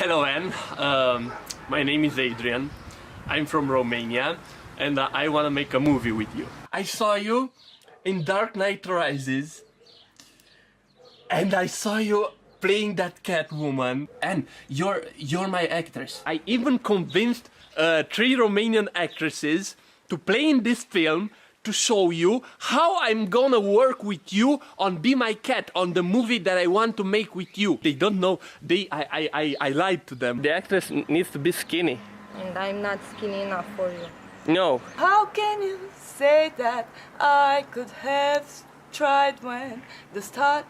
Hello Anne, my name is Adrian, I'm from Romania and I want to make a movie with you. I saw you in Dark Knight Rises and I saw you playing that Catwoman and you're my actress. I even convinced 3 Romanian actresses to play in this film to show you how I'm gonna work with you on Be My Cat, on the movie that I want to make with you. They don't know, I lied to them. The actress needs to be skinny. And I'm not skinny enough for you. No. How can you say that I could have tried when the start,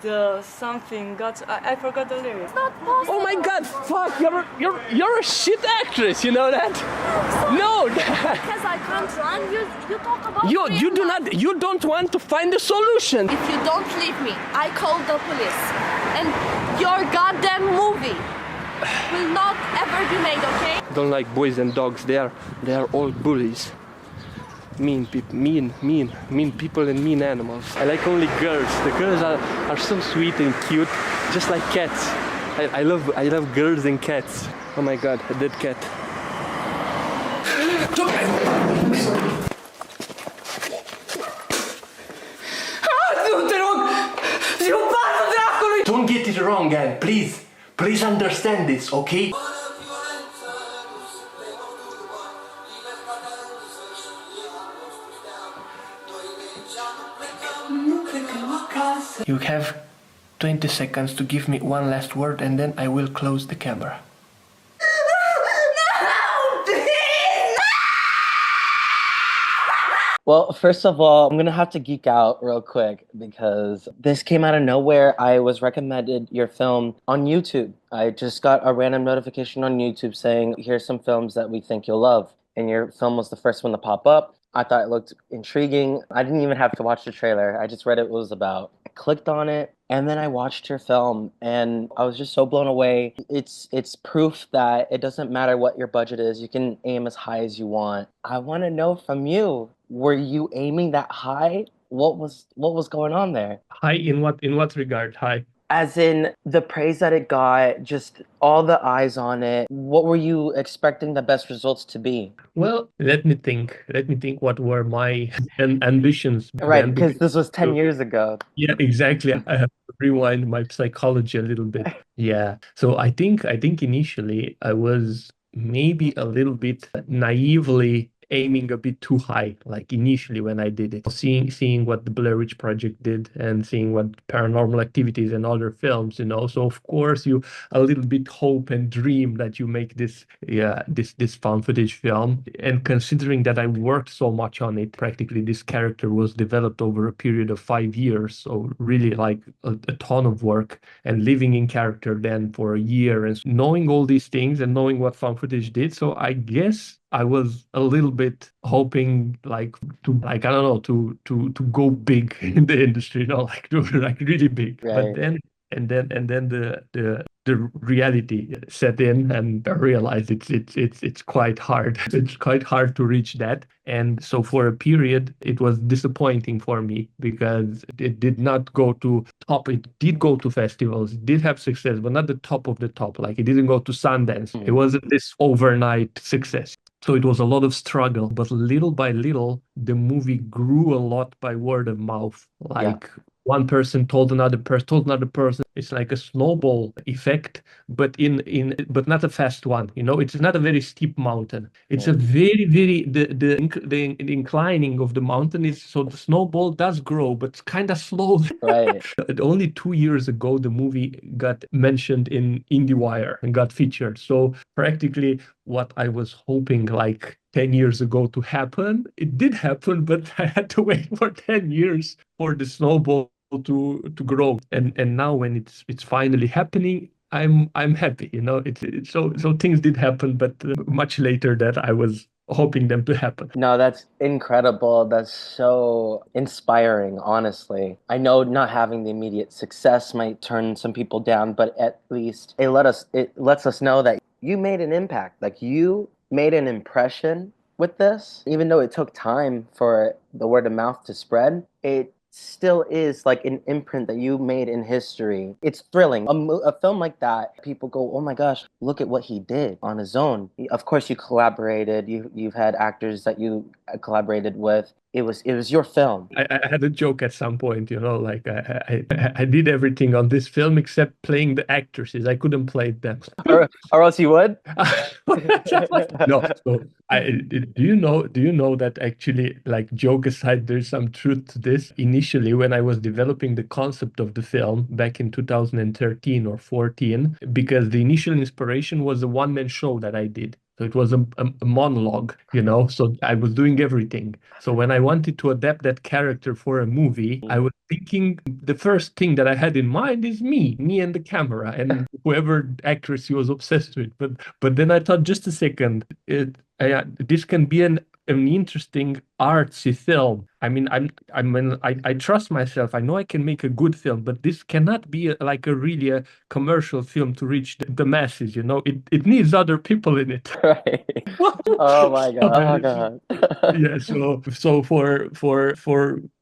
the something got, I forgot the lyrics. It's not possible. Oh my god, fuck, you're a shit actress, you know that? No! Because I can't run, you talk about You don't want to find a solution. If you don't leave me, I call the police. And your goddamn movie will not ever be made, okay? Don't like boys and dogs, they are all bullies. Mean people and mean animals. I like only girls. The girls are so sweet and cute, just like cats. I love girls and cats. Oh my god, a dead cat. Don't get it wrong, Anne. Please understand this, okay? You have 20 seconds to give me one last word and then I will close the camera. Well, first of all, I'm gonna have to geek out real quick because this came out of nowhere. I was recommended your film on YouTube. I just got a random notification on YouTube saying, here's some films that we think you'll love. And your film was the first one to pop up. I thought it looked intriguing. I didn't even have to watch the trailer. I just read what it was about. I clicked on it and then I watched your film and I was just so blown away. It's proof that it doesn't matter what your budget is. You can aim as high as you want. I want to know from you, were you aiming that high? What was going on there? High in what regard? High. As in the praise that it got, just all the eyes on it. What were you expecting the best results to be? Well, let me think what were my ambitions. Right, because this was 10 years ago. Yeah, exactly. I have to rewind my psychology a little bit. Yeah. So I think initially I was maybe a little bit naively aiming a bit too high, like initially when I did it. Seeing what the Blair Witch Project did and seeing what Paranormal Activities and other films, So of course you a little bit hope and dream that you make this found footage film. And considering that I worked so much on it, practically this character was developed over a period of 5 years. So really like a ton of work and living in character then for a year and knowing all these things and knowing what found footage did. So I guess I was a little bit hoping to go big in the industry, like really big. Right. But then the reality set in and I realized it's quite hard. It's quite hard to reach that. And so for a period it was disappointing for me because it did not go to top. It did go to festivals, it did have success, but not the top of the top. Like it didn't go to Sundance. It wasn't this overnight success. So it was a lot of struggle, but little by little, the movie grew a lot by word of mouth. One person told another person. It's like a snowball effect, but but not a fast one. It's not a very steep mountain. It's a very, very the inclining of the mountain is so the snowball does grow, but kind of slowly. Right. Only 2 years ago, the movie got mentioned in IndieWire and got featured. So practically what I was hoping like 10 years ago to happen, it did happen, but I had to wait for 10 years for the snowball to grow. And now when it's finally happening, I'm happy. So things did happen, but much later than I was hoping them to happen. No, that's incredible. That's so inspiring, honestly. I know not having the immediate success might turn some people down, but at least it lets us know that you made an impact. Like you made an impression with this, even though it took time for the word of mouth to spread. It still is like an imprint that you made in history. It's thrilling. A film like that, people go, "Oh my gosh, look at what he did on his own." Of course, you collaborated. You've had actors that you collaborated with. It was your film. I had a joke at some point, like I did everything on this film except playing the actresses. I couldn't play them. Or else you would. No, so do you know that actually, like, joke aside, there's some truth to this. Initially, when I was developing the concept of the film back in 2013 or 14, because the initial inspiration was a one-man show that I did. So it was a monologue, so I was doing everything. So when I wanted to adapt that character for a movie, I was thinking the first thing that I had in mind is me and the camera and whoever actress he was obsessed with. But then I thought, just a second, this can be an interesting artsy film. I mean, I trust myself. I know I can make a good film, but this cannot be like really a commercial film to reach the masses. It needs other people in it. Right. Oh my God. Oh God. Yeah, so for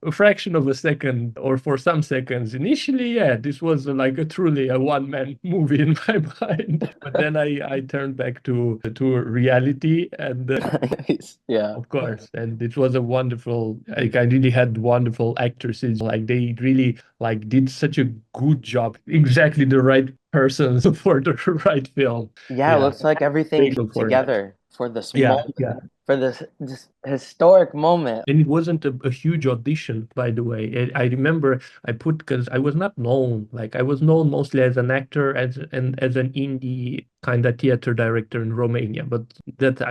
a fraction of a second or for some seconds initially, yeah, this was like a truly a one-man movie in my mind. But then I turned back to reality, and Yeah. of course, and it was a wonderful, like, I really had wonderful actresses. Like, they really like did such a good job, exactly the right persons for the right film. Yeah, it Yeah, looks like everything grateful came for that. together for this Yeah, moment, yeah. for this historic moment. And it wasn't a huge audition, by the way. I remember because I was not known. Like, I was known mostly as an actor, as an indie kind of theater director in Romania. But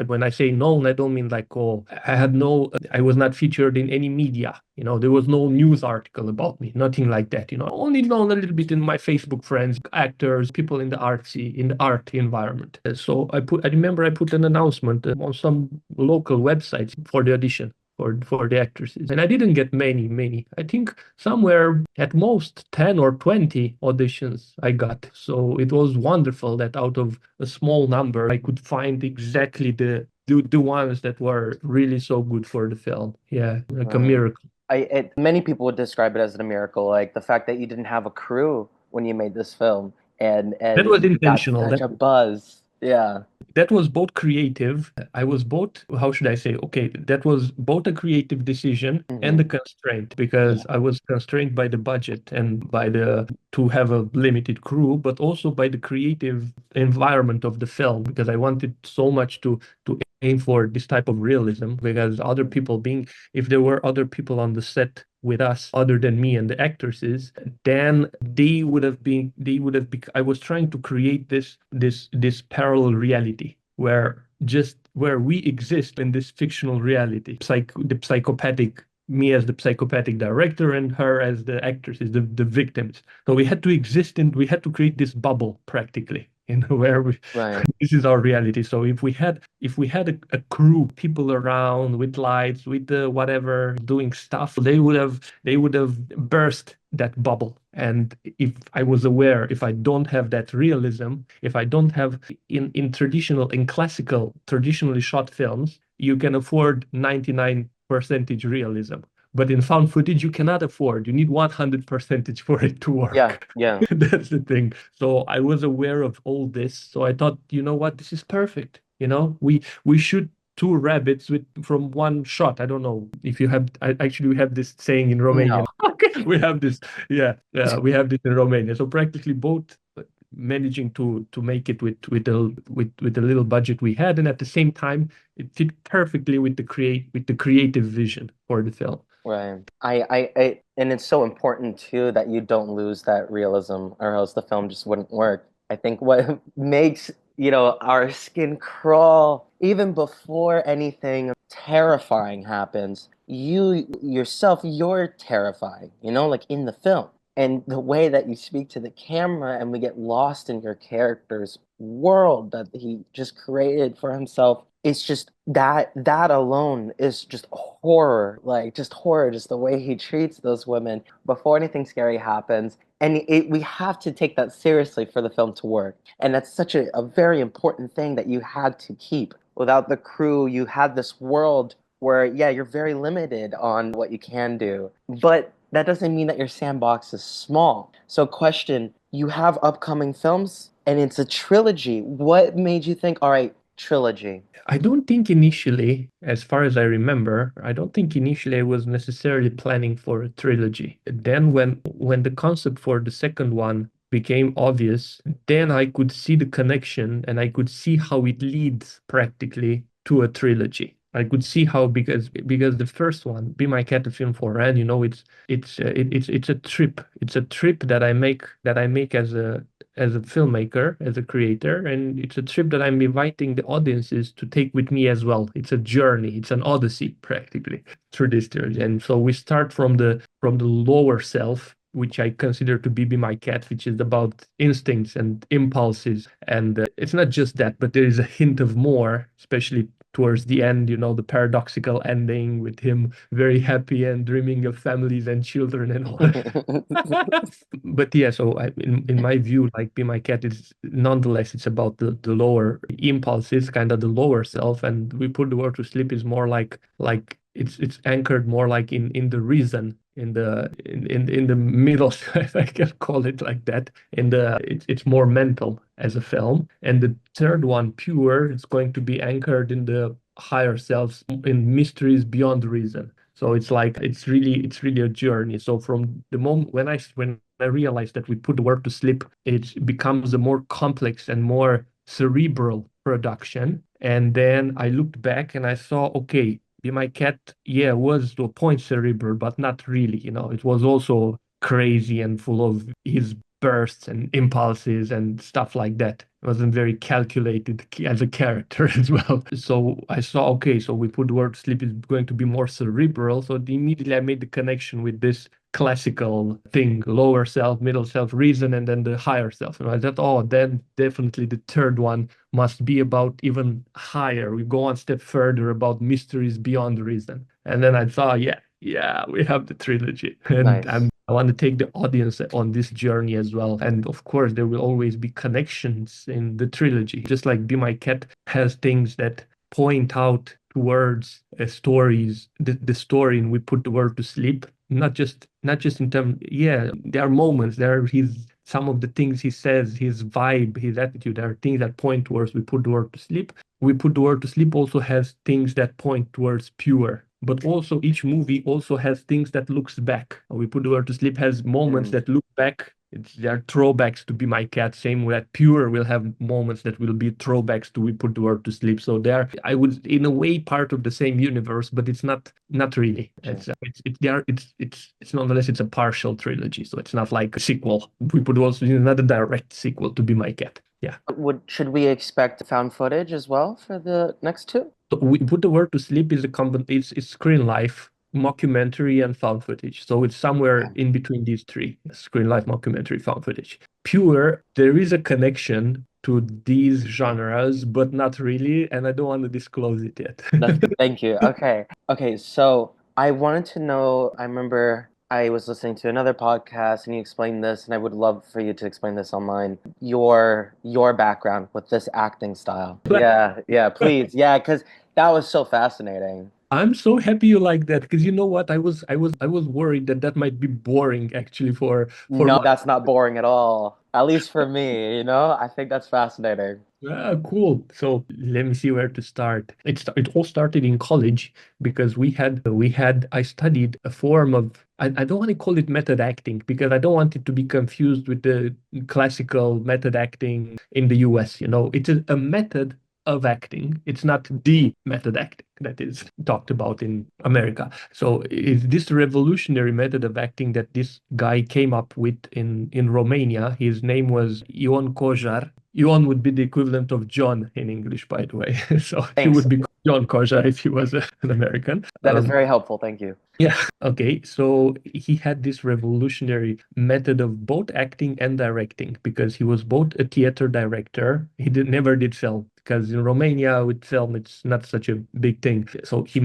when I say known, I don't mean like, oh, I was not featured in any media. There was no news article about me, nothing like that. Only known a little bit in my Facebook friends, actors, people in the art environment. So I remember I put an announcement on some local websites for the audition for the actresses, and I didn't get many. I think somewhere at most 10 or 20 auditions I got. So it was wonderful that out of a small number I could find exactly the ones that were really so good for the film. Yeah, like a Right. miracle. Many people would describe it as a miracle, like the fact that you didn't have a crew when you made this film, and That and was you got intentional. such a buzz. Yeah. That was both creative. I was both, how should I say? Okay, that was both a creative decision and a Hmm. constraint, because I was constrained by the budget and by to have a limited crew, but also by the creative environment of the film, because I wanted so much to aim for this type of realism, because if there were other people on the set with us other than me and the actresses, then I was trying to create this parallel reality where we exist in this fictional reality. The psychopathic me as the psychopathic director and her as the actress is the victims. So we had to exist and we had to create this bubble practically, where Right. this is our reality. So if we had a crew, people around with lights, with the whatever doing stuff, they would have burst that bubble. And if I don't have that realism, if I don't have in traditionally shot films, you can afford 99% realism. But in found footage, you cannot afford. You need 100% for it to Yeah. work. Yeah. That's the thing. So I was aware of all this. So I thought, you know what, this is perfect. We shoot two rabbits from one shot. I don't know if you have. Actually, we have this saying in No. Romanian. Okay, we have this. Yeah, we have this in Romania. So practically both managing to make it with the little budget we had, and at the same time, it fit perfectly with the creative vision for the film. Right. And it's so important too that you don't lose that realism, or else the film just wouldn't work. I think what makes, our skin crawl even before anything terrifying happens, you yourself, you're terrifying, like in the film. And the way that you speak to the camera and we get lost in your character's world that he just created for himself, it's just that alone is just horror, like just horror, just the way he treats those women before anything scary happens. And we have to take that seriously for the film to work. And that's such a very important thing that you had to keep. Without the crew, you had this world where, yeah, you're very limited on what you can do. But that doesn't mean that your sandbox is small. So, question, you have upcoming films and it's a trilogy. What made you think, all right, trilogy? I don't think initially, as far as I remember, I don't think initially I was necessarily planning for a trilogy. Then when the concept for the second one became obvious, then I could see the connection and I could see how it leads practically to a trilogy. I could see how because the first one, Be My Cat, a film for Anne, it's a trip. It's a trip that I make as a filmmaker, as a creator, and it's a trip that I'm inviting the audiences to take with me as well. It's a journey, it's an odyssey practically through this journey. And so we start from the lower self, which I consider to be My Cat, which is about instincts and impulses. And it's not just that, but there is a hint of more, especially towards the end, the paradoxical ending with him very happy and dreaming of families and children and all. But yeah, so in my view, like Be My Cat is nonetheless, it's about the lower impulses, kind of the lower self, and We Put the World to Sleep is more like it's anchored more like in the reason, in the middle, if I can call it like that. It's more mental as a film, and the third one, Pure, is going to be anchored in the higher selves, in mysteries beyond reason. So it's really a journey. So from the moment when I realized that We Put the World to Sleep, it becomes a more complex and more cerebral production. And then I looked back and I saw, okay, Be My Cat, yeah, was to a point cerebral, but not really. It was also crazy and full of his bursts and impulses and stuff like that. It wasn't very calculated as a character as well. So I saw, okay, so We Put the Word to Sleep is going to be more cerebral. So immediately I made the connection with this classical thing, lower self, middle self, reason, and then the higher self. And I thought, oh, then definitely the third one must be about even higher. We go one step further about mysteries beyond reason. And then I thought, yeah, we have the trilogy. And Nice. I want to take the audience on this journey as well. And of course, there will always be connections in the trilogy. Just like Be My Cat has things that point out towards stories, the story in We Put the Word to Sleep. Not just in terms, yeah, there are moments, there are some of the things he says, his vibe, his attitude, there are things that point towards We Put the Word to Sleep. We Put the Word to Sleep also has things that point towards Pure. But also each movie also has things that looks back. We Put the Word to Sleep has moments that look back. There are throwbacks to Be My Cat. Same way that Pure will have moments that will be throwbacks to We Put the Word to Sleep. So they're, I would, in a way, part of the same universe, but it's not really. It's nonetheless it's a partial trilogy. So it's not like a sequel. We Put the Word to Sleep is not a direct sequel to Be My Cat. Yeah. Should we expect found footage as well for the next two? So We Put the Word to Sleep is it's screen life, mockumentary, and found footage. So it's somewhere in between these three: screen life, mockumentary, found footage. Pure, there is a connection to these genres, but not really, and I don't want to disclose it yet. Thank you. Okay. So I wanted to know. I remember I was listening to another podcast and you explained this, and I would love for you to explain this online. Your background with this acting style. Yeah, please. Yeah, because that was so fascinating. I'm so happy you like that because you know what? I was worried that might be boring actually for No, my. that's not boring at all. At least for me, I think that's fascinating. Ah, cool. So let me see where to start. It all started in college because I studied a form of, I don't want to call it method acting because I don't want it to be confused with the classical method acting in the US. It's a method of acting. It's not the method acting that is talked about in America. So it's this revolutionary method of acting that this guy came up with in Romania. His name was Ion Kojar. Ion would be the equivalent of John in English, by the way. So he Thanks. would be John Kojar if he was an American. That is very helpful. Thank you. Yeah. Okay. So he had this revolutionary method of both acting and directing because he was both a theater director. He never did film because in Romania with film it's not such a big thing. So he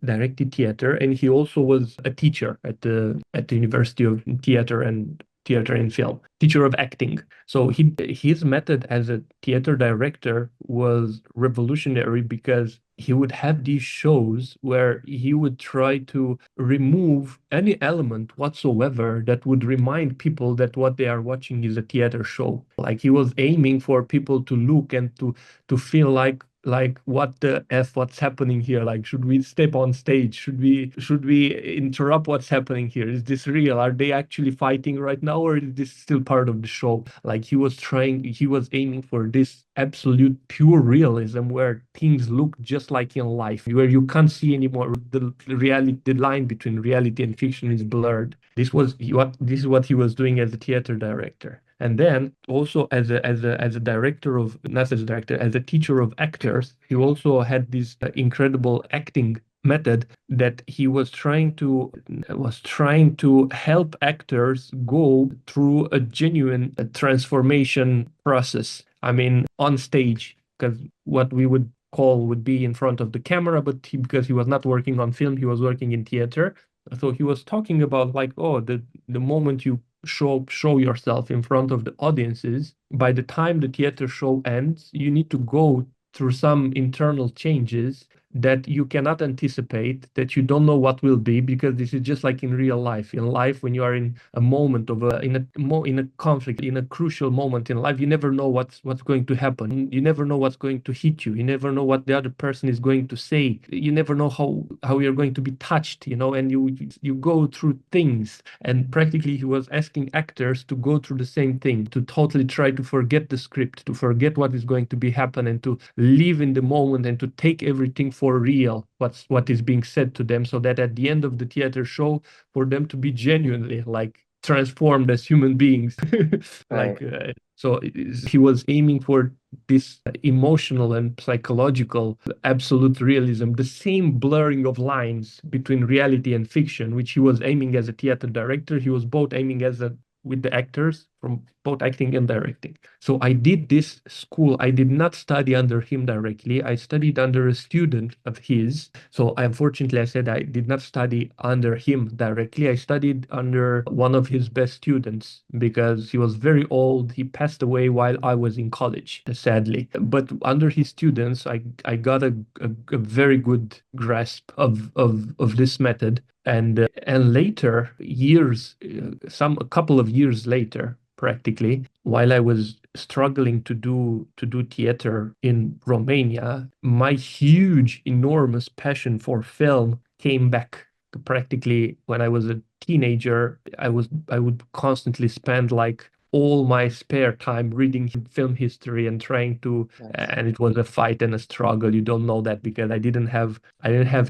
directed theater and he also was a teacher at the University of Theater and theater and film, teacher of acting. So his method as a theater director was revolutionary because he would have these shows where he would try to remove any element whatsoever that would remind people that what they are watching is a theater show. Like he was aiming for people to look and to feel like what the F, what's happening here? Like, should we step on stage? Should we interrupt what's happening here? Is this real? Are they actually fighting right now, or is this still part of the show? Like he was aiming for this absolute pure realism where things look just like in life, where you can't see anymore. The line between reality and fiction is blurred. This is what he was doing as a theater director. And then also as a director of, not as a director, as a teacher of actors, he also had this incredible acting method that he was trying to help actors go through a genuine transformation process. I mean, on stage, because what we would be in front of the camera, but because he was not working on film, he was working in theater. So he was talking about like, oh, the moment you show yourself in front of the audiences, by the time the theater show ends, you need to go through some internal changes that you cannot anticipate, that you don't know what will be, because this is just like in real life. In life, when you are in a moment of in a conflict, in a crucial moment in life, you never know what's going to happen. You never know what's going to hit you. You never know what the other person is going to say. You never know how you're going to be touched, and you go through things. And practically he was asking actors to go through the same thing, to totally try to forget the script, to forget what is going to be happen, and to live in the moment and to take everything for real, what is being said to them, so that at the end of the theater show, for them to be genuinely like transformed as human beings. Like so he was aiming for this emotional and psychological absolute realism, the same blurring of lines between reality and fiction, which he was aiming as a theater director. He was both aiming with the actors from both acting and directing. So I did this school. I did not study under him directly. I studied under a student of his. So unfortunately, I said I did not study under him directly. I studied under one of his best students because he was very old. He passed away while I was in college, sadly. But under his students, I got a very good grasp of this method. And later, a couple of years later, practically, while I was struggling to do theater in Romania, my huge, enormous passion for film came back. Practically, when I was a teenager, I would constantly spend like all my spare time reading film history and trying to, and it was a fight and a struggle. You don't know that because I didn't have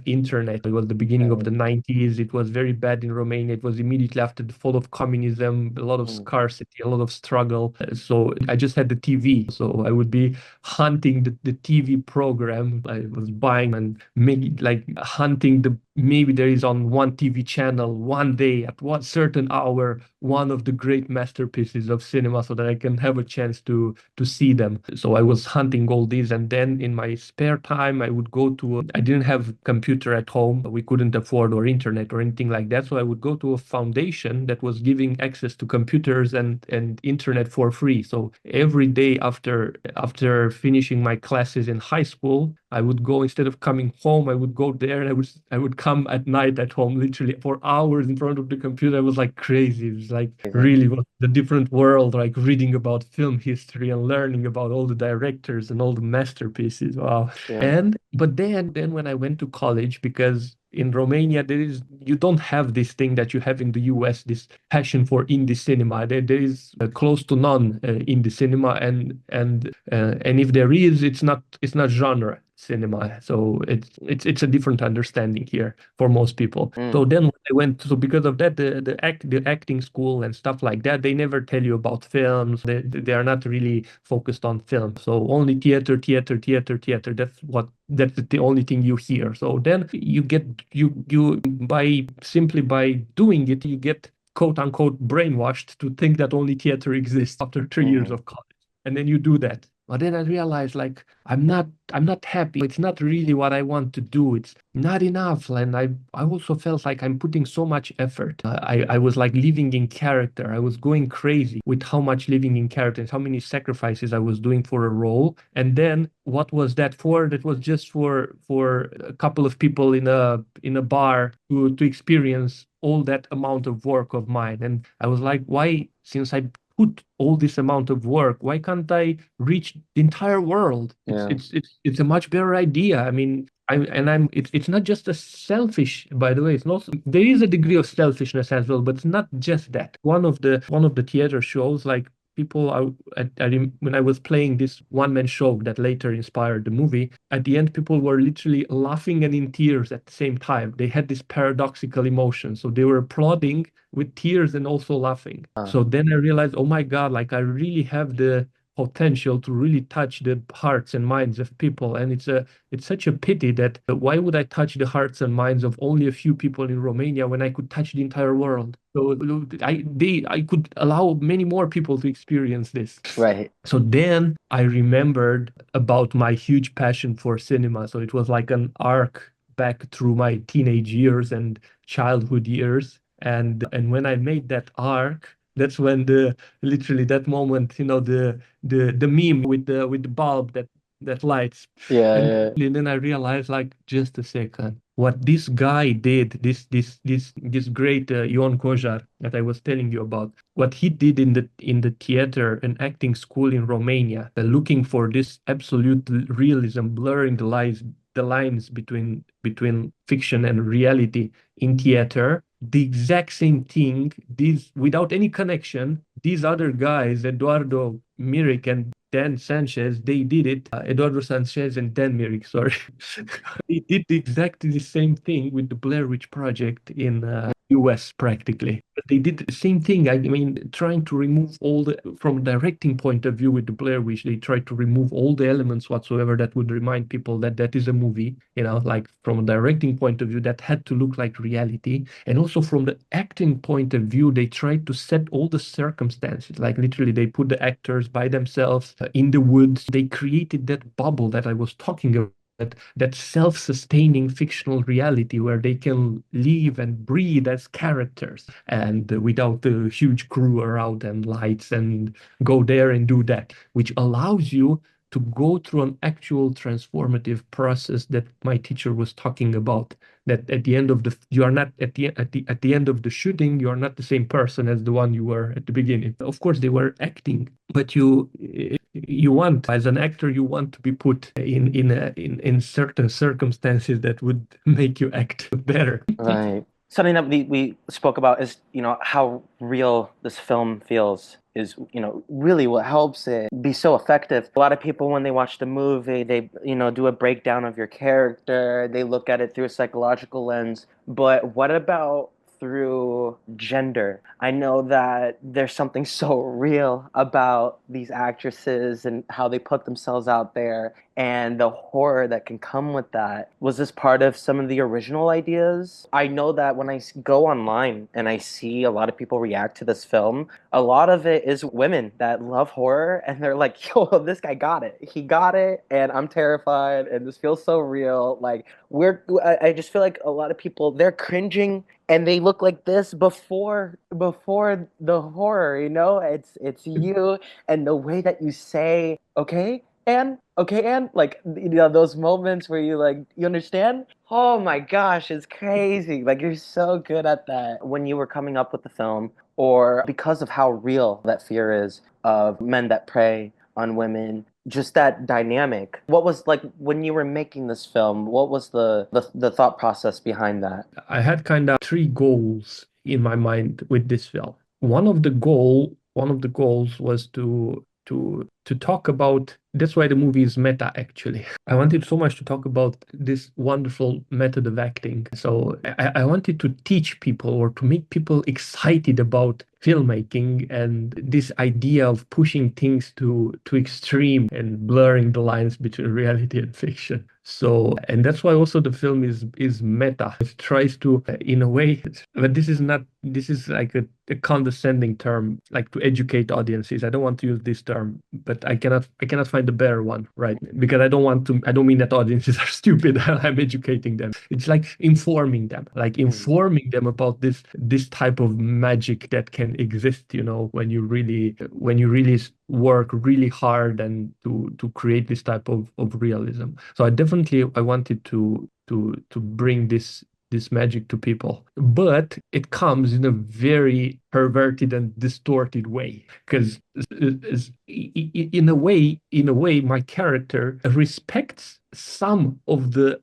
internet. It was the beginning of the 90s. It was very bad in Romania. It was immediately after the fall of communism, a lot of scarcity, a lot of struggle. So I just had the TV. So I would be hunting the TV program. I was buying and maybe like hunting maybe there is on one TV channel one day at one certain hour one of the great masterpieces of cinema, so that I can have a chance to see them. So I was hunting all these, and then in my spare time I would go to I didn't have computer at home. We couldn't afford or internet or anything like that, so I would go to a foundation that was giving access to computers and internet for free. So every day after finishing my classes in high school, I would go, instead of coming home, I would go there, and I would come at night at home, literally for hours in front of the computer. I was like crazy. It was like really the different world, like reading about film history and learning about all the directors and all the masterpieces. Wow. Yeah. But then when I went to college, because in Romania you don't have this thing that you have in the US, this passion for indie cinema. There is close to none indie cinema, and if there is, it's not genre cinema. So it's a different understanding here for most people. So then when I went, so because of that, the acting school and stuff like that, they never tell you about films. They are not really focused on film. So only theater. That's the only thing you hear. So then you get simply by doing it, you get quote unquote brainwashed to think that only theater exists after 3 years of college. And then you do that. But then I realized like I'm not happy. It's not really what I want to do. It's not enough. And I also felt like I'm putting so much effort. I was like living in character. I was going crazy with how much living in character and how many sacrifices I was doing for a role. And then what was that for? That was just for a couple of people in a bar to experience all that amount of work of mine. And I was like, why, since I put all this amount of work, why can't I reach the entire world? Yeah. It's a much better idea. I mean, it's not just a selfish, by the way. It's not, there is a degree of selfishness as well, but it's not just that. One of the theater shows, like people when I was playing this one-man show that later inspired the movie, at the end people were literally laughing and in tears at the same time. They had this paradoxical emotion, so they were applauding with tears and also laughing. So then I realized, oh my God, like I really have the potential to really touch the hearts and minds of people. And it's such a pity that why would I touch the hearts and minds of only a few people in Romania when I could touch the entire world? So I could allow many more people to experience this. Right. So then I remembered about my huge passion for cinema. So it was like an arc back through my teenage years and childhood years. And when I made that arc, that's when the literally that moment, you know, the meme with the bulb that lights. Yeah, And yeah. then I realized, like, just a second, what this guy did, this great Ion Kojar that I was telling you about, what he did in the theater and acting school in Romania, looking for this absolute realism, blurring the lines between fiction and reality in theater. The exact same thing, these without any connection, these other guys, Eduardo Miric and Dan Sanchez, they did it. Eduardo Sanchez and Dan Miric, sorry. They did exactly the same thing with the Blair Witch Project in US practically. But they did the same thing. I mean, trying to remove all the, from a directing point of view with the Blair Witch, they tried to remove all the elements whatsoever that would remind people that that is a movie, you know, like from a directing point of view, that had to look like reality. And also from the acting point of view, they tried to set all the circumstances, like literally they put the actors by themselves in the woods. They created that bubble that I was talking about, that self-sustaining fictional reality where they can live and breathe as characters and without the huge crew around and lights, and go there and do that, which allows you to go through an actual transformative process that my teacher was talking about. That at the end of the, you are not at the end of the shooting, you are not the same person as the one you were at the beginning. Of course, they were acting, but you want, as an actor, you want to be put in certain circumstances that would make you act better. Right. Something that we spoke about is, you know, how real this film feels is, you know, really what helps it be so effective. A lot of people, when they watch the movie, they, you know, do a breakdown of your character. They look at it through a psychological lens. But what about through gender? I know that there's something so real about these actresses and how they put themselves out there and the horror that can come with that. Was this part of some of the original ideas? I know that when I go online and I see a lot of people react to this film, a lot of it is women that love horror and they're like, yo, this guy got it. He got it, and I'm terrified and this feels so real. Like, I just feel like a lot of people, they're cringing and they look like this before the horror, you know? It's you and the way that you say, okay, Anne, like, you know, those moments where you understand? Oh my gosh, it's crazy. Like, you're so good at that. When you were coming up with the film, or because of how real that fear is of men that prey on women, just that dynamic. What was, like, when you were making this film, what was the thought process behind that? I had kind of three goals in my mind with this film. One of the goals was to talk about, that's why the movie is meta, actually. I wanted so much to talk about this wonderful method of acting. So I wanted to teach people, or to make people excited about filmmaking and this idea of pushing things to extreme and blurring the lines between reality and fiction. So, and that's why also the film is meta. It tries to, in a way, but this is like a condescending term, like to educate audiences. I don't want to use this term, but I cannot find a better one, right? Because I don't mean that audiences are stupid. I'm educating them. It's like informing them, informing them about this type of magic that can exist, when you really work really hard and to create this type of realism. So I wanted to bring this magic to people, but it comes in a very perverted and distorted way, because in a way my character respects some of the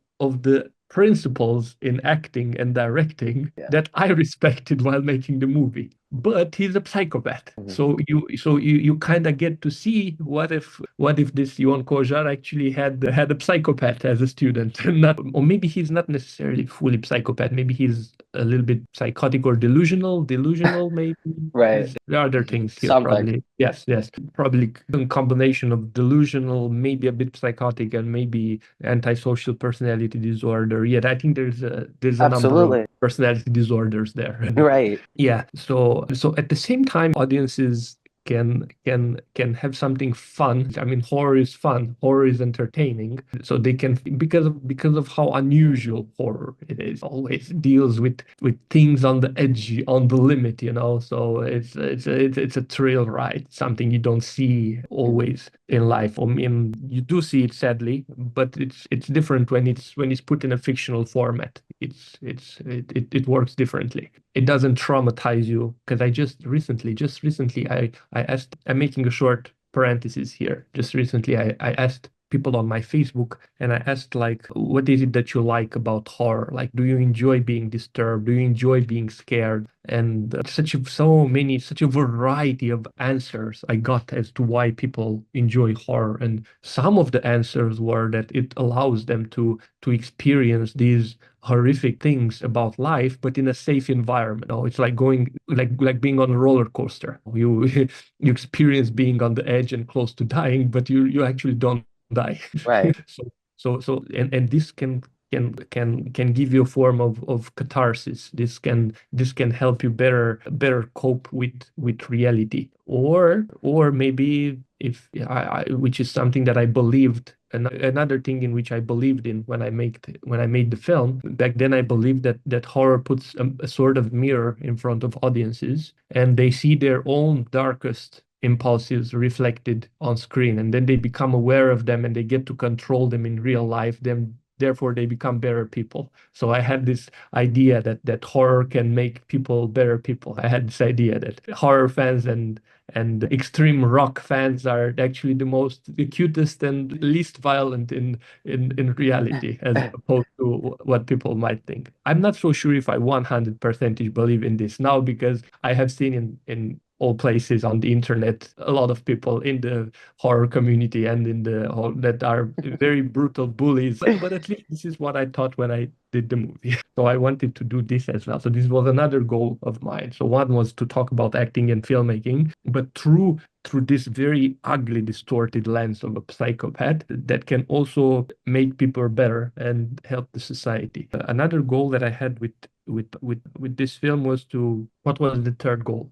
principles in acting and directing that I respected while making the movie. But he's a psychopath. So you kind of get to see what if this Ion Kojar actually had a psychopath as a student, or maybe he's not necessarily fully psychopath. Maybe he's a little bit psychotic or delusional maybe. Right. There are other things here. Something. Probably. Yes. Probably a combination of delusional, maybe a bit psychotic, and maybe antisocial personality disorder. Yeah, I think there's a number of personality disorders there. Right. Yeah. So at the same time, audiences can have something fun. I mean, horror is fun. Horror is entertaining. So they can, because of how unusual horror it is. Always deals with things on the edge, on the limit. So it's a thrill ride. Something you don't see always in life. I mean, you do see it, sadly, but it's different when it's put in a fictional format. It works differently. It doesn't traumatize you, because I just recently I asked, I'm making a short parenthesis here. Just recently I asked people on my Facebook, and I asked, like, what is it that you like about horror? Like, do you enjoy being disturbed? Do you enjoy being scared? And such a variety of answers I got as to why people enjoy horror. And some of the answers were that it allows them to experience these horrific things about life, but in a safe environment. It's like being on a roller coaster. You you experience being on the edge and close to dying, but you actually don't die. Right. And this can give you a form of catharsis. This can help you better cope with reality, or maybe, if which is something that I believed. And another thing in which I believed in when I made the film back then, I believed that horror puts a sort of mirror in front of audiences, and they see their own darkest impulses reflected on screen, and then they become aware of them, and they get to control them in real life. Therefore, they become better people. So I had this idea that horror can make people better people. I had this idea that horror fans and extreme rock fans are actually the cutest and least violent in reality, as opposed to what people might think. I'm not so sure if I 100% believe in this now, because I have seen in all places on the internet a lot of people in the horror community and that are very brutal bullies. But at least this is what I thought when I did the movie. So I wanted to do this as well. So this was another goal of mine. So one was to talk about acting and filmmaking, but through this very ugly, distorted lens of a psychopath that can also make people better and help the society. Another goal that I had with this film was what was the third goal?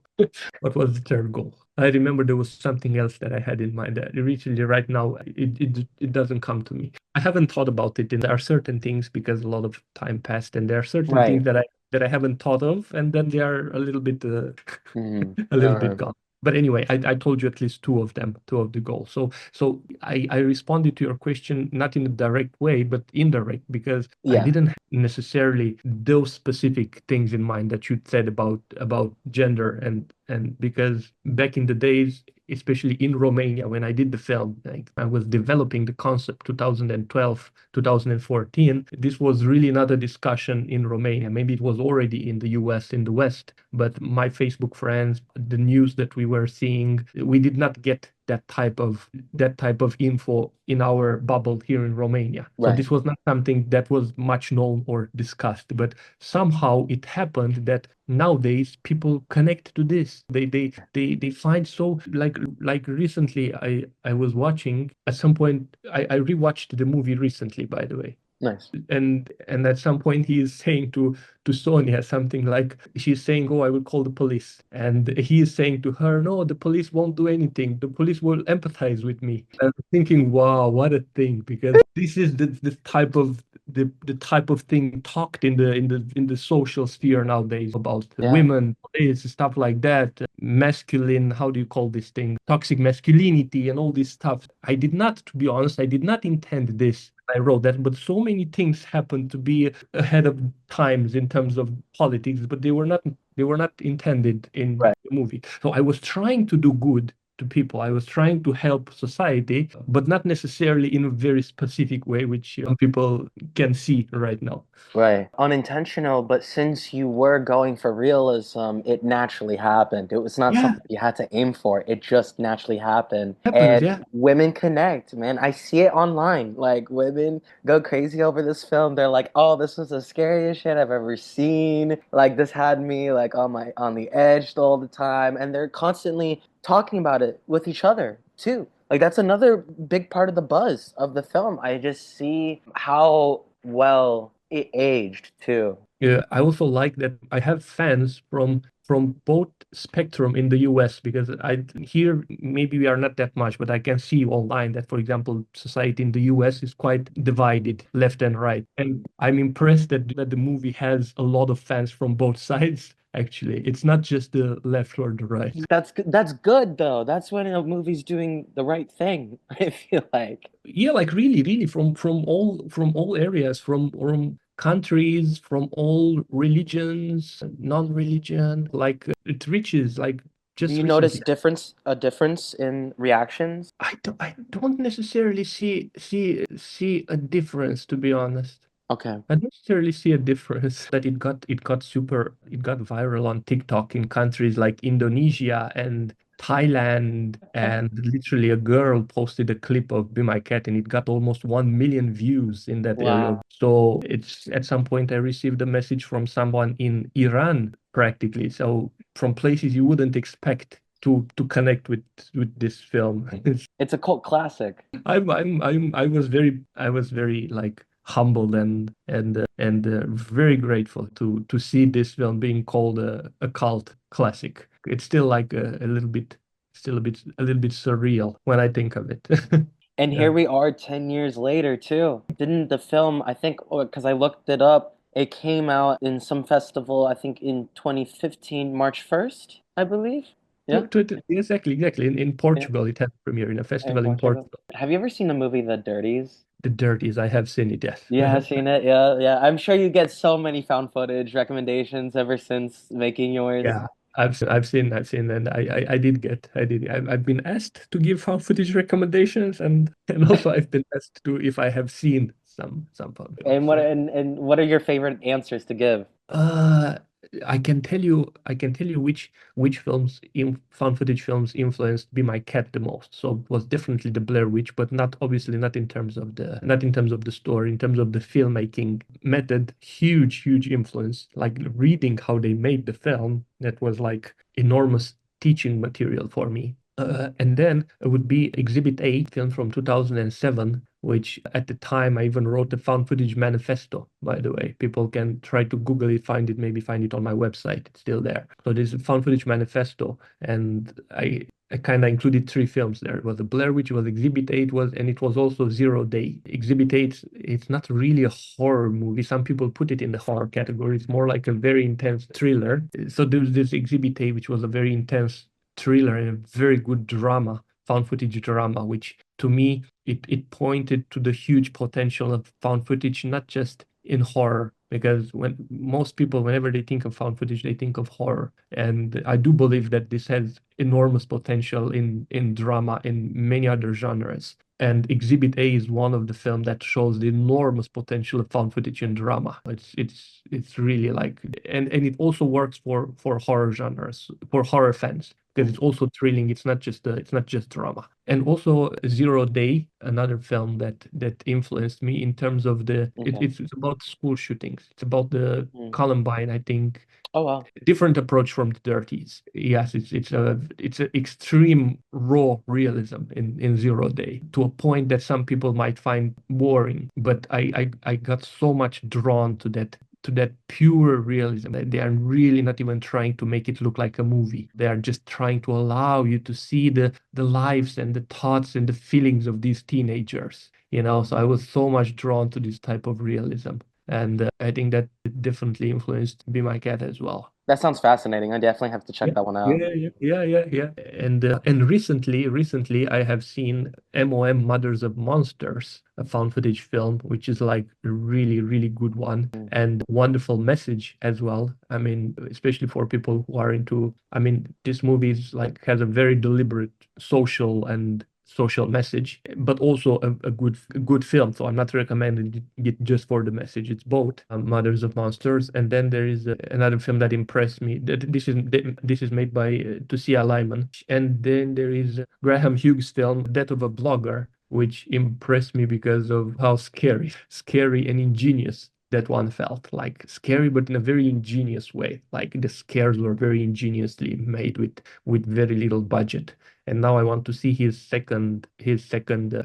What was the third goal? I remember there was something else that I had in mind that recently, right now, it doesn't come to me. I haven't thought about it, and there are certain things, because a lot of time passed, and there are certain things that I haven't thought of, and then they are a little bit bit gone. But anyway, I told you at least two of the goals. So I responded to your question not in a direct way, but indirect, because I didn't have necessarily those specific things in mind that you said about gender, and because back in the days, especially in Romania, when I did the film, like, I was developing the concept 2012, 2014. This was really not a discussion in Romania. Maybe it was already in the US, in the West, but my Facebook friends, the news that we were seeing, we did not get that type of info in our bubble here in Romania. So this was not something that was much known or discussed, but somehow it happened that nowadays people connect to this. They find, so like recently I was watching, at some point I rewatched the movie recently, by the way. Nice. And at some point he is saying to Sonia something like, she's saying, "Oh, I will call the police," and he is saying to her, "No, the police won't do anything. The police will empathize with me." I'm thinking, wow, what a thing, because this is the type of thing talked in the social sphere nowadays about Yeah. women, police, stuff like that, masculine, how do you call this thing, toxic masculinity and all this stuff. I did not, to be honest, I did not intend this. I wrote that, but so many things happened to be ahead of times in terms of politics, but they were not intended in Right. the movie. So I was trying to do good to people. I was trying to help society, but not necessarily in a very specific way, which people can see right now. Right. Unintentional, but since you were going for realism, it naturally happened. It was not Yeah, something you had to aim for. It just naturally happened. happens. And Yeah, women connect, man. I see it online. Like women go crazy over this film. They're like, "Oh, this was the scariest shit I've ever seen. Like this had me like on the edge all the time." And they're constantly talking about it with each other too. Like that's another big part of the buzz of the film. I just see how well it aged too. yeah. I also like that I have fans from both spectrum in the US, because I here maybe we are not that much, but I can see online that, for example, society in the US is quite divided left and right. And I'm impressed that the movie has a lot of fans from both sides. Actually, it's not just the left or the right. That's good though. That's when a movie's doing the right thing, I feel like. Yeah, like really from all areas, from countries, from all religions, non-religion, like it reaches like Do just you notice recently. difference in reactions? I don't necessarily see a difference, to be honest. Okay. I don't necessarily see a difference that it got viral on TikTok in countries like Indonesia and Thailand, Okay. and literally a girl posted a clip of Be My Cat and it got almost 1 million views in that area. Wow. So it's at some point I received a message from someone in Iran practically. So from places you wouldn't expect to connect with this film. It's a cult classic. I was very like humbled and very grateful to see this film being called a cult classic. It's still like a little bit surreal when I think of it. And Yeah. here we are 10 years later too. Didn't the film, I think, because I looked it up, it came out in some festival, I think in 2015, March 1st, I believe. Yeah. Exactly. In Yeah. Portugal, it had premiere in a In festival in Portugal. Portugal. Have you ever seen the movie The Dirties? The Dirties, I have seen it, yes. You have seen it? Yeah, yeah. I'm sure you get so many found footage recommendations ever since making yours. Yeah, I've seen, and I've been asked to give found footage recommendations, and also I've been asked to if I have seen some found And films. what Yeah. and what are your favorite answers to give? Uh, I can tell you which found footage films influenced Be My Cat the most. So it was definitely the Blair Witch, but not obviously not in terms of the story, in terms of the filmmaking method. Huge influence. Like reading how they made the film, that was like enormous teaching material for me. And then it would be Exhibit A, film from 2007, which at the time I even wrote the found footage manifesto, by the way. People can try to Google it, maybe find it on my website. It's still there. So there's a found footage manifesto, and I kind of included three films there. It was the Blair Witch, it was Exhibit 8, and it was also Zero Day. Exhibit 8, it's not really a horror movie. Some people put it in the horror category. It's more like a very intense thriller. So there's this Exhibit 8, which was a very intense thriller and a very good drama, found footage drama, which to me it pointed to the huge potential of found footage, not just in horror, because when most people, whenever they think of found footage, they think of horror. And I do believe that this has enormous potential in drama, in many other genres. And Exhibit A is one of the films that shows the enormous potential of found footage in drama. It's really like, and it also works for horror genres, for horror fans, because it's also thrilling. It's not just drama. And also Zero Day, another film that influenced me in terms of Okay. it's about school shootings. It's about the Mm. Columbine, I think. Oh wow. Different approach from the 30s. Yes, it's an extreme raw realism in Zero Day, to a point that some people might find boring. But I got so much drawn to that pure realism. They are really not even trying to make it look like a movie. They are just trying to allow you to see the lives and the thoughts and the feelings of these teenagers. So I was so much drawn to this type of realism. And I think that it definitely influenced Be My Cat as well. That sounds fascinating. I definitely have to check that one out. Yeah. And recently I have seen MOM Mothers of Monsters, a found footage film, which is like a really, really good one and wonderful message as well. I mean, especially for people who are into, this movie is like has a very deliberate social message, but also a good film. So I'm not recommending it just for the message. It's both Mothers of Monsters, and then there is another film that impressed me. This is made by Tusia Lyman, and then there is Graham Hughes' film Death of a Blogger, which impressed me because of how scary and ingenious that one felt. Like scary, but in a very ingenious way. Like the scares were very ingeniously made with very little budget. And now I want to see his second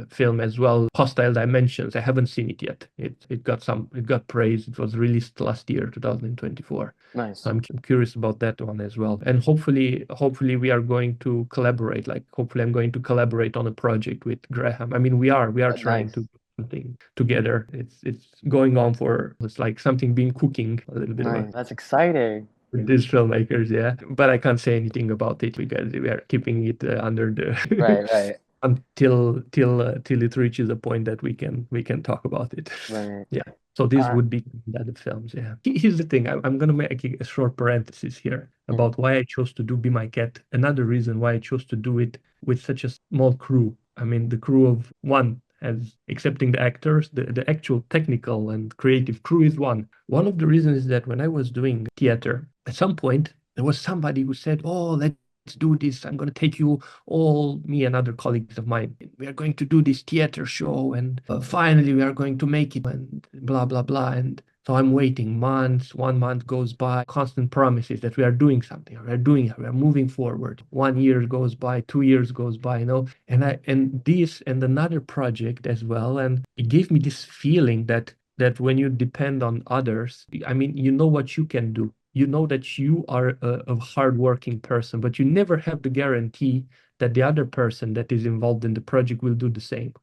film as well, Hostile Dimensions. I haven't seen it yet. It got praise. It was released last year, 2024. Nice. So I'm curious about that one as well. And hopefully we are going to collaborate. Like hopefully I'm going to collaborate on a project with Graham. I mean, we are trying Nice. to do something together. It's going on it's like something been cooking a little bit of Nice. That's exciting. with these filmmakers, yeah. But I can't say anything about it because we are keeping it under the Right. until till it reaches a point that we can talk about it. Right. Yeah. So this Uh, would be the other films. Yeah. Here's the thing. I'm gonna make a short parenthesis here about why I chose to do Be My Cat. Another reason why I chose to do it with such a small crew. I mean, the crew of one, as accepting the actors, the actual technical and creative crew is one. One of the reasons is that when I was doing theater, at some point there was somebody who said, "Oh, let's do this. I'm going to take you all, me and other colleagues of mine. We are going to do this theater show, and finally we are going to make it, and blah blah blah." And so I'm waiting months. 1 month goes by, constant promises that we are doing something, we are doing it, we are moving forward. 1 year goes by, 2 years goes by, and this and another project as well, and it gave me this feeling that when you depend on others, I mean, you know what you can do. You know that you are a hardworking person, but you never have the guarantee that the other person that is involved in the project will do the same.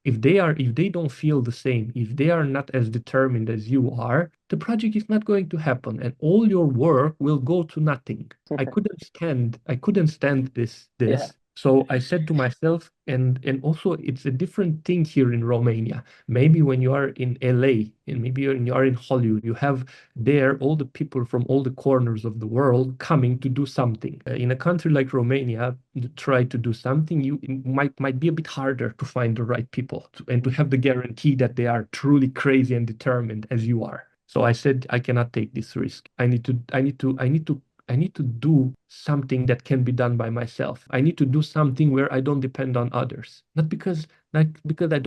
If they don't feel the same, if they are not as determined as you are, the project is not going to happen, and all your work will go to nothing. I couldn't stand this. Yeah. So I said to myself, and also it's a different thing here in Romania. Maybe when you are in LA and maybe when you are in Hollywood, you have there all the people from all the corners of the world coming to do something. In a country like Romania, to try to do something, it might be a bit harder to find the right people and to have the guarantee that they are truly crazy and determined as you are. So I said, I cannot take this risk. I need to do something that can be done by myself. I need to do something where I don't depend on others. Not because I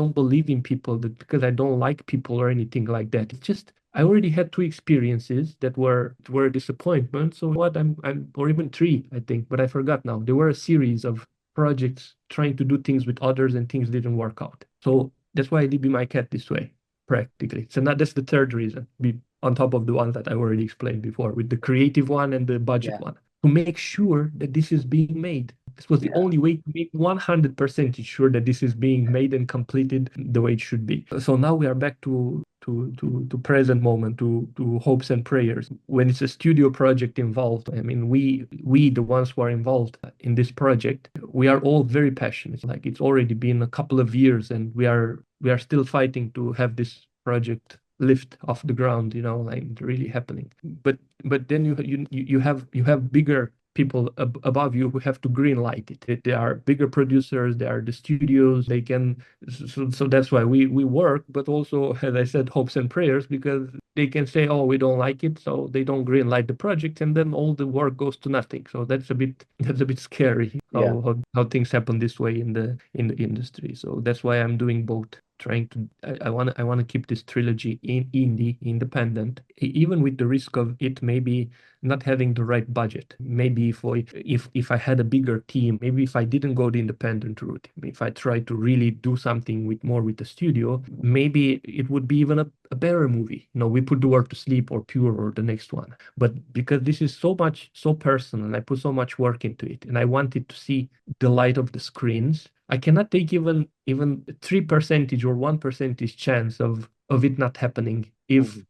don't believe in people, but because I don't like people or anything like that. It's just I already had 2 experiences that were a disappointment. So or even 3, I think, but I forgot now. There were a series of projects trying to do things with others and things didn't work out. So that's why I did Be My Cat this way, practically. So now that's the third reason. On top of the ones that I already explained before, with the creative one and the budget one, to make sure that this is being made. This was the only way to make 100% sure that this is being made and completed the way it should be. So now we are back to present moment, to hopes and prayers. When it's a studio project involved, I mean, we the ones who are involved in this project, we are all very passionate. Like it's already been a couple of years, and we are still fighting to have this project lift off the ground, like really happening. But then you have bigger people above you who have to green light it. They are bigger producers, they are the studios, they can, so that's why we work, but also, as I said, hopes and prayers, because they can say, oh, we don't like it, so they don't green light the project, and then all the work goes to nothing. So that's a bit scary Yeah. how things happen this way in the industry. So that's why I'm doing both. Trying to, I want to keep this trilogy independent, even with the risk of it maybe not having the right budget. Maybe if I had a bigger team, maybe if I didn't go the independent route, if I tried to really do something with the studio, maybe it would be even a better movie. We put the world to sleep or Pure or the next one. But because this is so personal, and I put so much work into it, and I wanted to see the light of the screens, I cannot take even 3% or 1% chance of it not happening if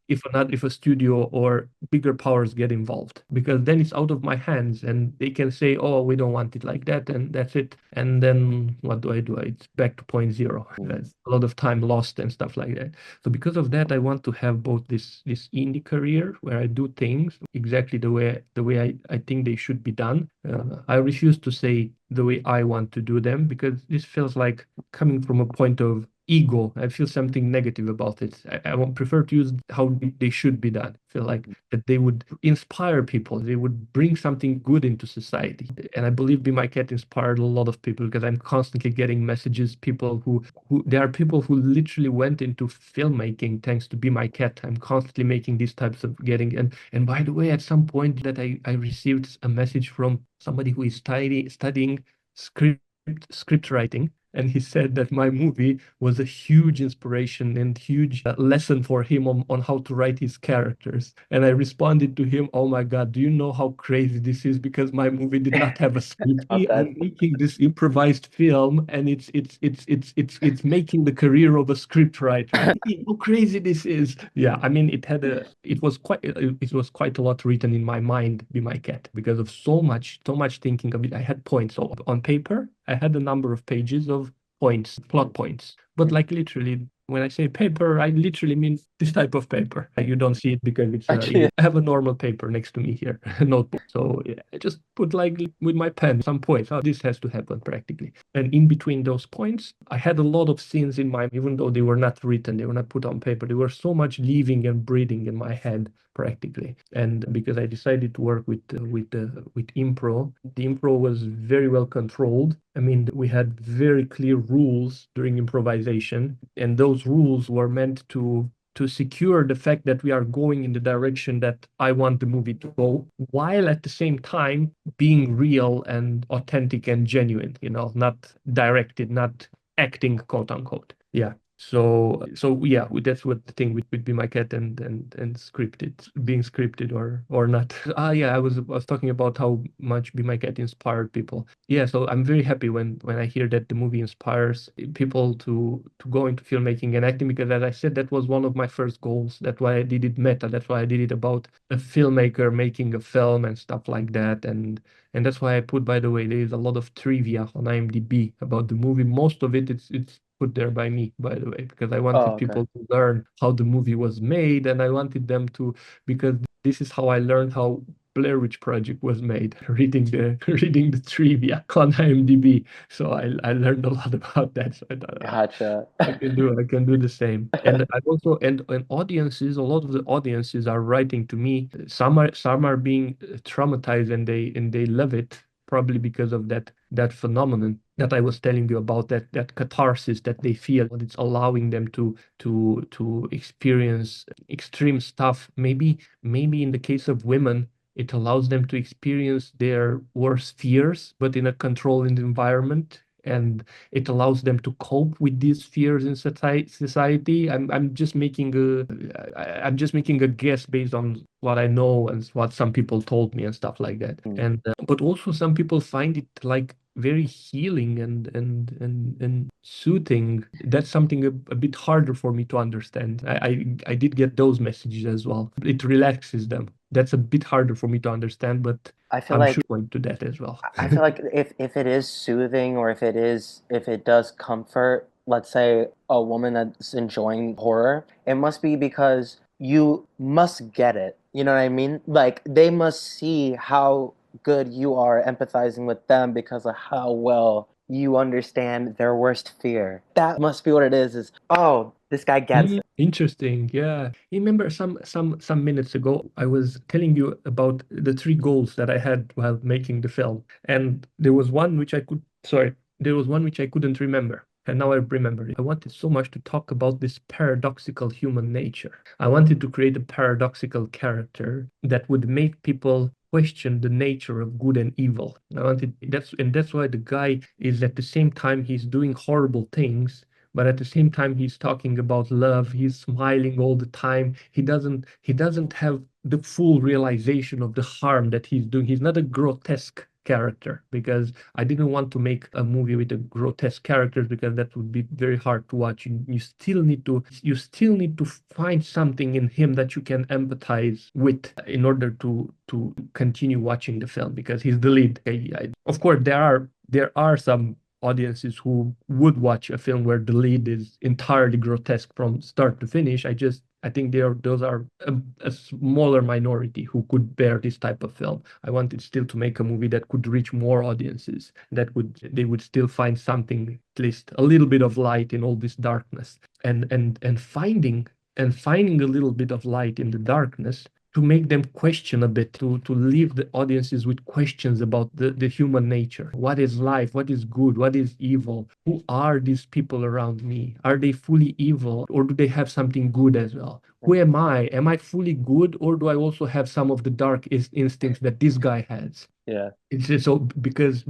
a studio or bigger powers get involved, because then it's out of my hands and they can say, oh, we don't want it like that, and that's it. And then what do? It's back to point zero. That's a lot of time lost and stuff like that. So because of that, I want to have both this indie career where I do things exactly the way I think they should be done. I refuse to say the way I want to do them, because this feels like coming from a point of ego. I feel something negative about it. I would prefer to use how they should be done. I feel like that they would inspire people. They would bring something good into society. And I believe Be My Cat inspired a lot of people, because I'm constantly getting messages, people who there are people who literally went into filmmaking thanks to Be My Cat. I'm constantly making these types of getting, and by the way, at some point that I received a message from somebody who is studying script writing, and he said that my movie was a huge inspiration and huge lesson for him on how to write his characters. And I responded to him, oh my God, do you know how crazy this is? Because my movie did not have a script. I'm making this improvised film, and it's making the career of a script writer. How crazy this is. Yeah, I mean, it was quite a lot written in my mind, Be My Cat, because of so much thinking of it. I had points. So on paper, I had a number of pages of points, plot points. But like literally, when I say paper, I literally mean this type of paper. You don't see it because it's Actually, I have a normal paper next to me here, a notebook. So yeah, I just put like with my pen some points. Oh, this has to happen practically. And in between those points, I had a lot of scenes in mind, even though they were not written, they were not put on paper. They were so much living and breathing in my head practically. And because I decided to work with impro, the impro was very well controlled. I mean, we had very clear rules during improvisation, and those rules were meant to secure the fact that we are going in the direction that I want the movie to go, while at the same time being real and authentic and genuine, not directed, not acting, quote unquote. Yeah. So yeah, that's what the thing with Be My Cat and scripted, being scripted or not. Yeah, I was talking about how much Be My Cat inspired people. Yeah, so I'm very happy when I hear that the movie inspires people to go into filmmaking and acting, because as I said, that was one of my first goals. That's why I did it meta. That's why I did it about a filmmaker making a film and stuff like that. And that's why I put, by the way, there is a lot of trivia on IMDb about the movie. Most of it's put there by me, by the way, because I wanted people to learn how the movie was made, and I wanted them to, because this is how I learned how Blair Witch Project was made, reading the trivia on IMDb. So I learned a lot about that. So I thought, Gotcha. I can do the same. And I also, and audiences, a lot of the audiences are writing to me. Some are being traumatized, and they love it, probably because of that phenomenon that I was telling you about, that catharsis that they feel. And it's allowing them to experience extreme stuff. Maybe in the case of women, it allows them to experience their worst fears, but in a controlled environment. And it allows them to cope with these fears in society. I'm just making a guess based on what I know and what some people told me and stuff like that. And but also some people find it like very healing and soothing. That's something a bit harder for me to understand. I did get those messages as well. It relaxes them. That's a bit harder for me to understand, but I feel I'm like sure going to that as well. I feel like if it is soothing, or if it does comfort, let's say a woman that's enjoying horror, it must be because you must get it. You know what I mean? Like they must see how good you are empathizing with them because of how well you understand their worst fear. That must be what it is, oh, This guy gets it. Interesting. Yeah. You remember some minutes ago, I was telling you about the three goals that I had while making the film. And there was one which I couldn't remember. And now I remember it. I wanted so much to talk about this paradoxical human nature. I wanted to create a paradoxical character that would make people question the nature of good and evil. That's why the guy is at the same time he's doing horrible things, but at the same time he's talking about love. He's smiling all the time. He doesn't have the full realization of the harm that he's doing. He's not a grotesque character, because I didn't want to make a movie with a grotesque characters, because that would be very hard to watch. You still need to find something in him that you can empathize with in order to continue watching the film, because he's the lead. Of course, there are some audiences who would watch a film where the lead is entirely grotesque from start to finish. I think those are a smaller minority who could bear this type of film. I wanted still to make a movie that could reach more audiences, they would still find something, at least a little bit of light in all this darkness, and finding a little bit of light in the darkness, to make them question a bit, to leave the audiences with questions about the human nature. What is life? What is good? What is evil? Who are these people around me? Are they fully evil, or do they have something good as well? Who am I? Am I fully good, or do I also have some of the dark instincts that this guy has? Yeah. It's just so, because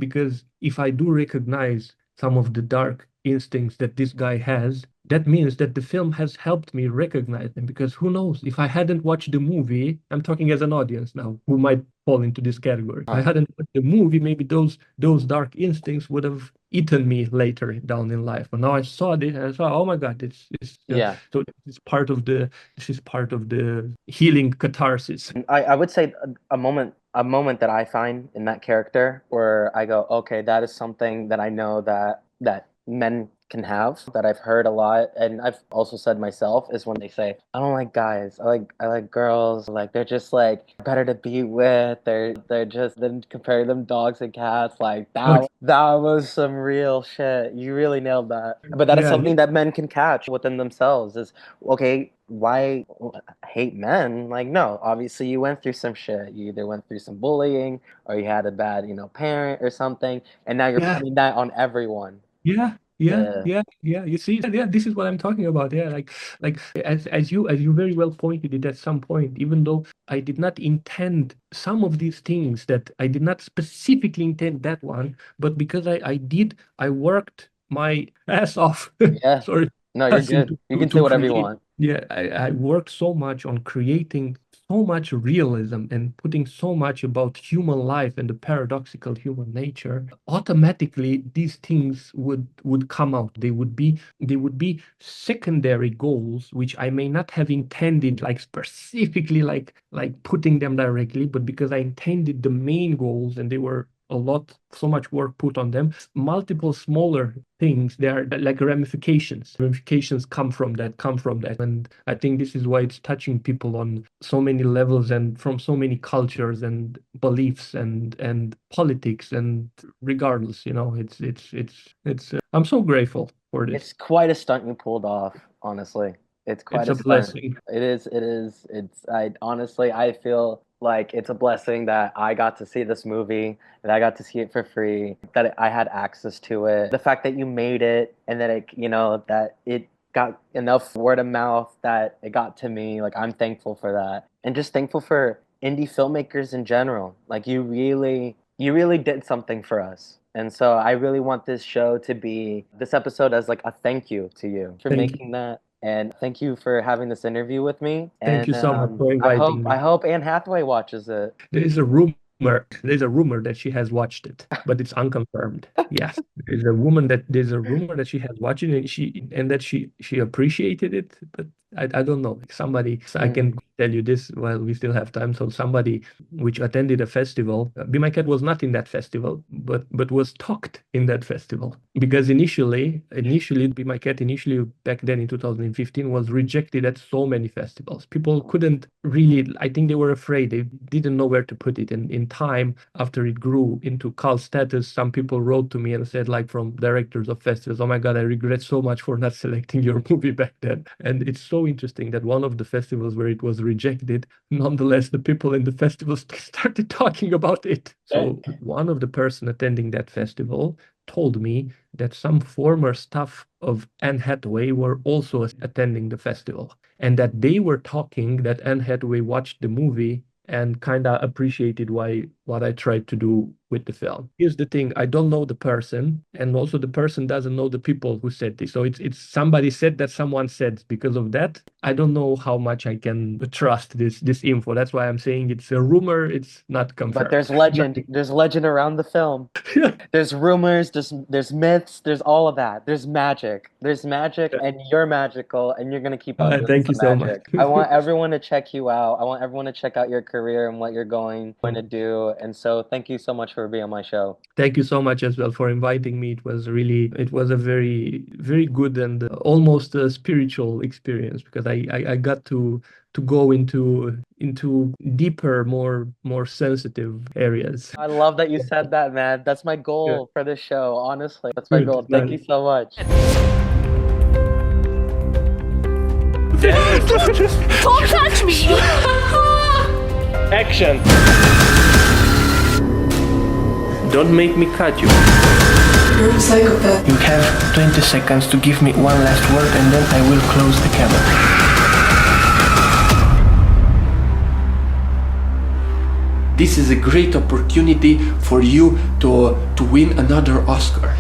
if I do recognize some of the dark instincts that this guy has, that means that the film has helped me recognize them. Because who knows, if I hadn't watched the movie, I'm talking as an audience now who might fall into this category. If I hadn't watched the movie, maybe those dark instincts would have eaten me later down in life. But now I saw it and I saw, oh my God, Yeah. so this is part of the healing catharsis. I would say a moment that I find in that character where I go, okay, that is something that I know that men can have, that I've heard a lot, and I've also said myself, is when they say, I don't like guys, I like girls, like they're just like better to be with, they're just, then comparing them dogs and cats, like that was some real shit. You really nailed that. But that is something that men can catch within themselves, is okay, why hate men? Like, no, obviously you went through some shit. You either went through some bullying, or you had a bad, parent or something, and now you're putting that on everyone. Yeah. You see, this is what I'm talking about. Yeah, like as you very well pointed it at some point, even though I did not intend some of these things, that I did not specifically intend that one, but because I worked my ass off. Yeah. Sorry. No, you're good. You can say whatever you want. Yeah, I worked so much on creating so much realism and putting so much about human life and the paradoxical human nature. Automatically, these things would come out. They would be secondary goals, which I may not have intended, like specifically, like putting them directly, but because I intended the main goals, and they were so much work put on them, multiple smaller things, they are like ramifications come from that, and I think this is why it's touching people on so many levels, and from so many cultures and beliefs and politics, and regardless, it's I'm so grateful for this. It's quite a stunt you pulled off, honestly. It's quite a blessing. It is. I feel like it's a blessing that I got to see this movie, that I got to see it for free, that I had access to it. The fact that you made it, and that that it got enough word of mouth that it got to me, like, I'm thankful for that. And just thankful for indie filmmakers in general. Like, you really did something for us. And so I really want this episode as like a thank you to you for making that. And thank you for having this interview with me. Thank you so much for inviting me. I hope Anne Hathaway watches it. There's a rumor that she has watched it, but it's unconfirmed. Yes, there's a rumor that she has watched it, and that she appreciated it, but I don't know. Somebody, I can tell you this while we still have time. So somebody which attended a festival, Be My Cat was not in that festival, but was talked in that festival. Because initially, Be My Cat back then in 2015 was rejected at so many festivals. People couldn't really, I think they were afraid. They didn't know where to put it. And in time, after it grew into cult status, some people wrote to me and said, like from directors of festivals, oh my God, I regret so much for not selecting your movie back then. And it's so interesting that one of the festivals where it was rejected, nonetheless, the people in the festival started talking about it. So one of the person attending that festival told me that some former staff of Anne Hathaway were also attending the festival, and that they were talking that Anne Hathaway watched the movie and kind of appreciated what I tried to do with the film. Here's the thing, I don't know the person, and also the person doesn't know the people who said this. So it's somebody said that someone said. Because of that, I don't know how much I can trust this info. That's why I'm saying it's a rumor, it's not confirmed. But there's legend. There's legend around the film. There's rumors, there's myths, there's all of that. There's magic. And you're magical, and you're gonna keep on doing thank you so much. I want everyone to check you out. I want everyone to check out your career and what you're going to do. And so thank you so much for being on my show. Thank you so much as well for inviting me. It was a very, very good and almost a spiritual experience, because I got to go into deeper, more sensitive areas. I love that you said that, man. That's my goal for this show, honestly. That's my goal. Thank you so much. Don't touch me! Action! Don't make me cut you. You're a psychopath. You have 20 seconds to give me one last word, and then I will close the camera. This is a great opportunity for you to win another Oscar.